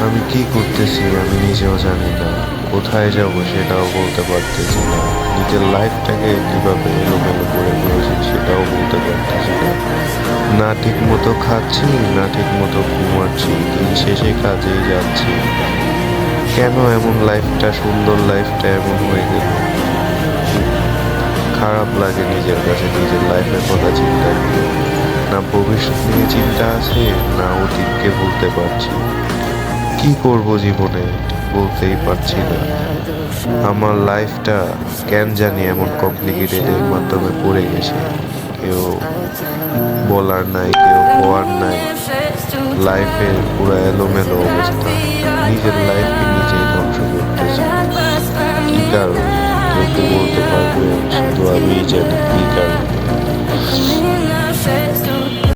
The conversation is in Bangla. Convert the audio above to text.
আমি কি করতেছি আমি নিজেও জানি না, কোথায় যাব সেটাও বলতে পারতেছি না, নিজের লাইফটাকে কিভাবে এলোমেলো করে ফেলেছি সেটাও বলতে পারতেছি না। না ঠিক মতো খাচ্ছি, না ঠিক মতো ঘুমাচ্ছি, দিন শেষে কাজেই যাচ্ছি। কেন এমন লাইফটা, সুন্দর লাইফটা এমন হয়ে গেল? খুব খারাপ লাগে নিজের কাছে নিজের লাইফের কথা চিন্তা করে। না ভবিষ্যৎ নিয়ে চিন্তা আছে, না অতীতকে ভুলতে পারছি। কি করব জীবনে বলতেই পারছি না। আমার লাইফটা কেন জানি এমন কমপ্লিকেটেডের মাধ্যমে পড়ে গেছে। কেউ বলার নাই, কেউ কোয়ার নাই। লাইফের পুরো এলোমেলো অবস্থা, নিজের লাইফকে নিজেই ধ্বংস করতেছি। কি কারণে কেউ তো বলতে পারবে? শুধু আমিই জানি কি কারণে।